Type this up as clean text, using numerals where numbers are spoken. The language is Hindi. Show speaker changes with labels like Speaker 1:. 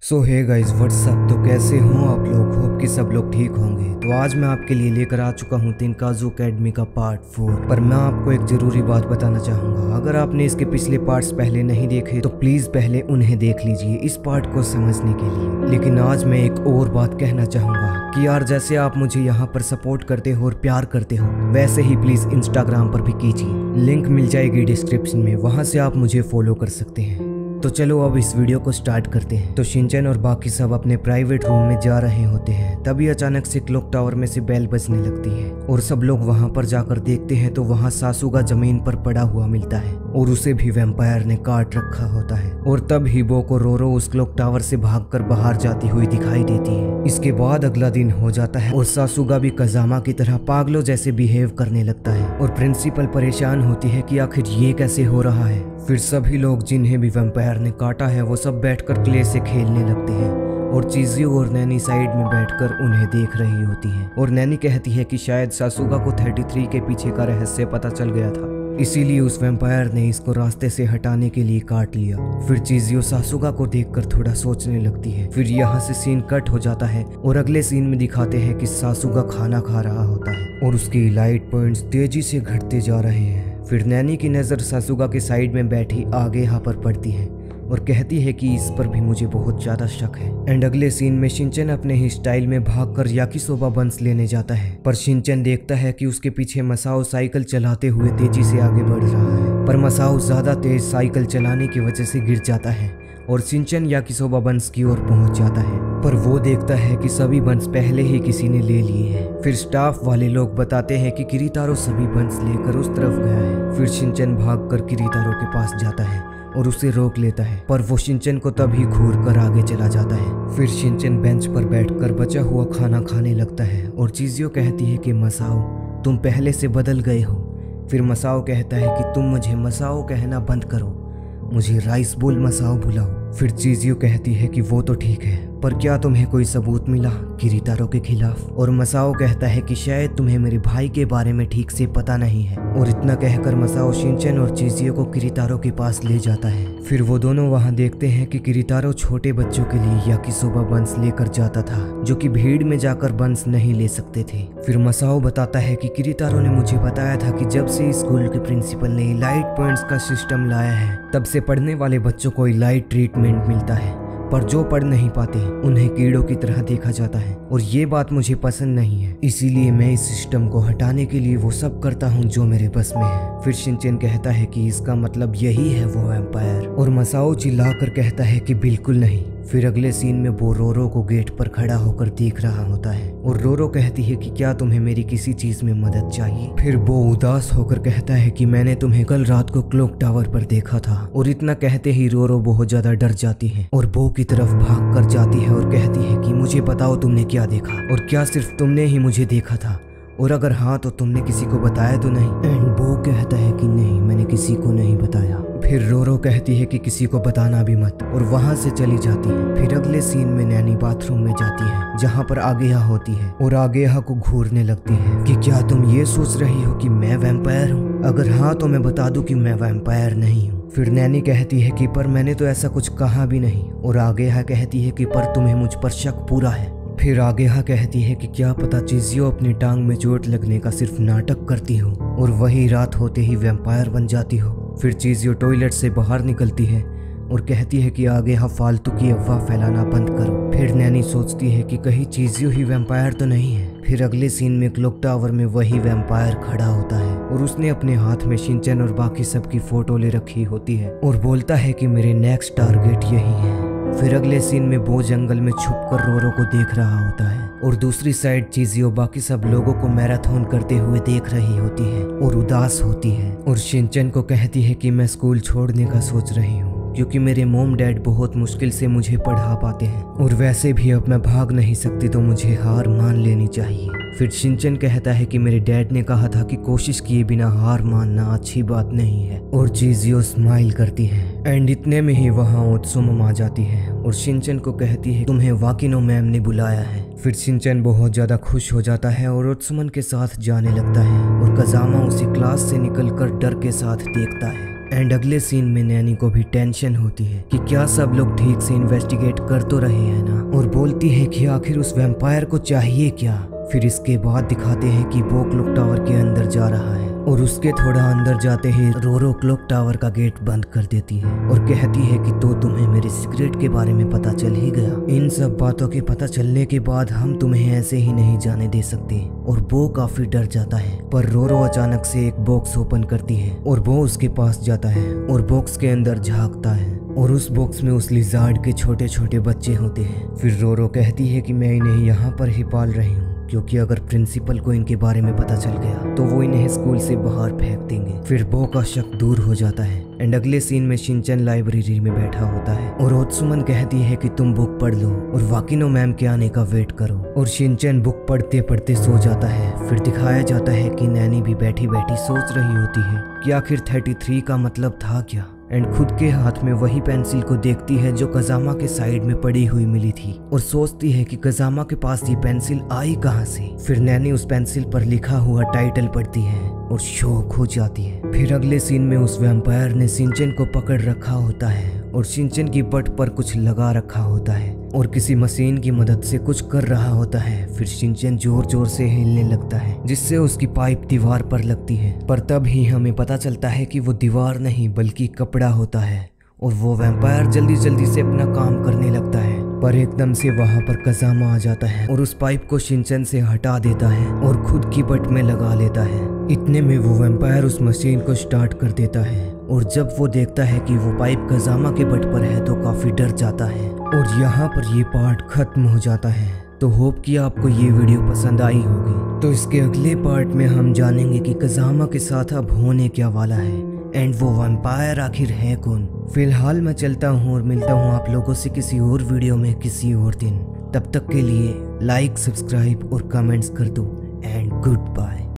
Speaker 1: सो हे गाइस व्हाट्सअप। तो कैसे हो आप लोग? होप कि सब लोग ठीक होंगे। तो आज मैं आपके लिए लेकर आ चुका हूँ तिनकाज़ू अकेडमी का पार्ट 4। पर मैं आपको एक ज़रूरी बात बताना चाहूँगा, अगर आपने इसके पिछले पार्ट्स पहले नहीं देखे तो प्लीज़ पहले उन्हें देख लीजिए इस पार्ट को समझने के लिए। लेकिन आज मैं एक और बात कहना चाहूँगा कि यार जैसे आप मुझे यहाँ पर सपोर्ट करते हो और प्यार करते हो, वैसे ही प्लीज़ इंस्टाग्राम पर भी कीजिए। लिंक मिल जाएगी डिस्क्रिप्शन में, वहाँ से आप मुझे फॉलो कर सकते हैं। तो चलो अब इस वीडियो को स्टार्ट करते हैं। तो शिनचैन और बाकी सब अपने प्राइवेट रूम में जा रहे होते हैं, तभी अचानक से क्लॉक टावर में से बेल बजने लगती है और सब लोग वहां पर जाकर देखते हैं तो वहां सासुगा जमीन पर पड़ा हुआ मिलता है और उसे भी वैम्पायर ने काट रखा होता है। और तब ही बो को रोरो उस क्लॉक टावर से भागकर बाहर जाती हुई दिखाई देती है। इसके बाद अगला दिन हो जाता है और सासुगा भी कजामा की तरह पागलों जैसे बिहेव करने लगता है और प्रिंसिपल परेशान होती है कि आखिर ये कैसे हो रहा है। फिर सभी लोग जिन्हें भी वैम्पायर ने काटा है वो सब बैठकर क्ले से खेलने लगते हैं और चीजियो और नैनी साइड में बैठकर उन्हें देख रही होती है। और नैनी कहती है कि शायद सासुगा को 33 के पीछे का रहस्य पता चल गया था, इसीलिए उस वैम्पायर ने इसको रास्ते से हटाने के लिए काट लिया। फिर चीजियो सासुगा को देखकर थोड़ा सोचने लगती है। फिर यहाँ से सीन कट हो जाता है और अगले सीन में दिखाते हैं कि सासुगा खाना खा रहा होता है और उसकी लाइट पॉइंट्स तेजी से घटते जा रहे हैं। फिर नैनी की नज़र सासुगा के साइड में बैठी आगेहा पर पड़ती है और कहती है कि इस पर भी मुझे बहुत ज़्यादा शक है। एंड अगले सीन में शिनचैन अपने ही स्टाइल में भागकर याकिसोबा बंस लेने जाता है, पर शिनचैन देखता है कि उसके पीछे मसाओ साइकिल चलाते हुए तेजी से आगे बढ़ रहा है। पर मसाओ ज़्यादा तेज साइकिल चलाने की वजह से गिर जाता है और शिनचैन याकिसोबा बंस की ओर पहुंच जाता है, पर वो देखता है कि सभी बंस पहले ही किसी ने ले लिए हैं। फिर स्टाफ वाले लोग बताते हैं कि किरीतारो सभी बंस लेकर उस तरफ गया है। फिर शिनचैन भागकर किरीतारो के पास जाता है और उसे रोक लेता है, पर वो शिनचैन को तभी घूर कर आगे चला जाता है। फिर शिनचैन बेंच पर बैठकर बचा हुआ खाना खाने लगता है और चीजियो कहती है कि मसाओ तुम पहले से बदल गए हो। फिर मसाओ कहता है कि तुम मुझे मसाओ कहना बंद करो, मुझे राइस बोल मसाओ बुलाओ। फिर चीजियो कहती है कि वो तो ठीक है, पर क्या तुम्हें कोई सबूत मिला किरीतारो के खिलाफ? और मसाओ कहता है कि शायद तुम्हें मेरे भाई के बारे में ठीक से पता नहीं है। और इतना कहकर मसाओ शिनचैन और चीजियो को किरीतारो के पास ले जाता है। फिर वो दोनों वहाँ देखते हैं कि किरीतारो छोटे बच्चों के लिए याकिसोबा बंस लेकर जाता था, जो कि भीड़ में जाकर बंस नहीं ले सकते थे। फिर मसाओ बताता है कि किरीतारो ने मुझे बताया था कि जब से स्कूल के प्रिंसिपल ने लाइट पॉइंट्स का सिस्टम लाया है तब से पढ़ने वाले बच्चों को लाइट ट्रीटमेंट मिलता है, पर जो पढ़ नहीं पाते उन्हें कीड़ों की तरह देखा जाता है और ये बात मुझे पसंद नहीं है, इसीलिए मैं इस सिस्टम को हटाने के लिए वो सब करता हूँ जो मेरे बस में है। फिर शिनचैन कहता है कि इसका मतलब यही है वो वैम्पायर, और मसाओ चिल्लाकर कहता है कि बिल्कुल नहीं। फिर अगले सीन में वो रोरो को गेट पर खड़ा होकर देख रहा होता है और रोरो कहती है कि क्या तुम्हें मेरी किसी चीज में मदद चाहिए? फिर वो उदास होकर कहता है कि मैंने तुम्हें कल रात को क्लॉक टावर पर देखा था। और इतना कहते ही रोरो बहुत ज्यादा डर जाती है और वो की तरफ भाग कर जाती है और कहती है कि मुझे बताओ तुमने क्या देखा, और क्या सिर्फ तुमने ही मुझे देखा था, और अगर हाँ तो तुमने किसी को बताया तो नहीं? एंड वो कहता है कि नहीं, मैंने किसी को नहीं बताया। फिर रोरो कहती है कि किसी को बताना भी मत, और वहां से चली जाती है। फिर अगले सीन में नैनी बाथरूम में जाती है जहां पर आगेहा होती है और आगेहा को घूरने लगती है कि क्या तुम ये सोच रही हो कि मैं वैम्पायर हूँ? अगर हाँ तो मैं बता दूं कि मैं वैम्पायर नहीं हूँ। फिर नैनी कहती है कि पर मैंने तो ऐसा कुछ कहा भी नहीं, और आगेहा कहती है कि पर तुम्हें मुझ पर शक पूरा है। फिर आगेहा कहती है कि क्या पता चीजियो अपनी टांग में चोट लगने का सिर्फ नाटक करती हो और वही रात होते ही वैम्पायर बन जाती हो। फिर चीजियो टॉयलेट से बाहर निकलती है और कहती है कि आगेहा फालतू की अफवाह फैलाना बंद करो। फिर नैनी सोचती है कि कहीं चीजियो ही वैम्पायर तो नहीं है। फिर अगले सीन में क्लॉक टावर में वही वैम्पायर खड़ा होता है और उसने अपने हाथ में शिनचैन और बाकी सबकी फोटो ले रखी होती है और बोलता है कि मेरे नेक्स्ट टारगेट यही है। फिर अगले सीन में वो जंगल में छुपकर रोरो को देख रहा होता है और दूसरी साइड चीजियो बाकी सब लोगों को मैराथन करते हुए देख रही होती है और उदास होती है और शिनचैन को कहती है कि मैं स्कूल छोड़ने का सोच रही हूँ क्योंकि मेरे मोम डैड बहुत मुश्किल से मुझे पढ़ा पाते हैं और वैसे भी अब मैं भाग नहीं सकती तो मुझे हार मान लेनी चाहिए। फिर शिनचैन कहता है कि मेरे डैड ने कहा था कि कोशिश किए बिना हार मानना अच्छी बात नहीं है, और चीजियो स्माइल करती है। एंड इतने में ही वहाँ ओत्सुमो आ जाती है और शिनचैन को कहती है तुम्हें वाकिनो मैम ने बुलाया है। फिर शिनचैन बहुत ज्यादा खुश हो जाता है और ओत्सुमन के साथ जाने लगता है और कजामा उसे क्लास से निकलकर डर के साथ देखता है एंड अगले सीन में नैनी को भी टेंशन होती है कि क्या सब लोग ठीक से इन्वेस्टिगेट कर तो रहे हैं ना, और बोलती है कि आखिर उस वैम्पायर को चाहिए क्या। फिर इसके बाद दिखाते हैं कि वो क्लॉक टावर के अंदर जा रहा है और उसके थोड़ा अंदर जाते ही रोरो क्लॉक टावर का गेट बंद कर देती है और कहती है कि तो तुम्हें मेरे सीक्रेट के बारे में पता चल ही गया। इन सब बातों के पता चलने के बाद हम तुम्हें ऐसे ही नहीं जाने दे सकते। और वो काफी डर जाता है, पर रोरो अचानक से एक बॉक्स ओपन करती है और वो उसके पास जाता है और बॉक्स के अंदर झांकता है और उस बॉक्स में उस लिजार्ड के छोटे छोटे बच्चे होते हैं। फिर रोरो कहती है कि मैं इन्हें यहाँ पर ही पाल रही हूँ, क्योंकि अगर प्रिंसिपल को इनके बारे में पता चल गया तो वो इन्हें स्कूल से बाहर फेंक देंगे। फिर बो का शक दूर हो जाता है। एंड अगले सीन में शिनचैन लाइब्रेरी में बैठा होता है और ओत्सुमन कहती है कि तुम बुक पढ़ लो और वाकिनो मैम के आने का वेट करो। और शिनचैन बुक पढ़ते पढ़ते सो जाता है। फिर दिखाया जाता है कि नैनी भी बैठी बैठी सोच रही होती है कि आखिर 33 का मतलब था क्या। एंड खुद के हाथ में वही पेंसिल को देखती है जो कजामा के साइड में पड़ी हुई मिली थी और सोचती है कि कजामा के पास ये पेंसिल आई कहाँ से। फिर नैनी उस पेंसिल पर लिखा हुआ टाइटल पढ़ती है और शॉक हो जाती है। फिर अगले सीन में उस वैम्पायर ने शिनचैन को पकड़ रखा होता है और शिनचैन की बट पर कुछ लगा रखा होता है और किसी मशीन की मदद से कुछ कर रहा होता है। फिर शिनचैन जोर जोर से हिलने लगता है जिससे उसकी पाइप दीवार पर लगती है, पर तब ही हमें पता चलता है कि वो दीवार नहीं बल्कि कपड़ा होता है और वो वैम्पायर जल्दी जल्दी से अपना काम करने लगता है। पर एकदम से वहां पर कजामा आ जाता है और उस पाइप को शिनचैन से हटा देता है और खुद की बट में लगा लेता है। इतने में वो वैम्पायर उस मशीन को स्टार्ट कर देता है और जब वो देखता है कि वो पाइप कजामा के बट पर है तो काफी डर जाता है। और यहाँ पर ये पार्ट खत्म हो जाता है। तो होप कि आपको ये वीडियो पसंद आई होगी। तो इसके अगले पार्ट में हम जानेंगे कि कजामा के साथ अब होने क्या वाला है एंड वो वैम्पायर आखिर है कौन। फिलहाल मैं चलता हूँ और मिलता हूँ आप लोगों से किसी और वीडियो में किसी और दिन। तब तक के लिए लाइक, सब्सक्राइब और कमेंट्स कर दो एंड गुड बाय।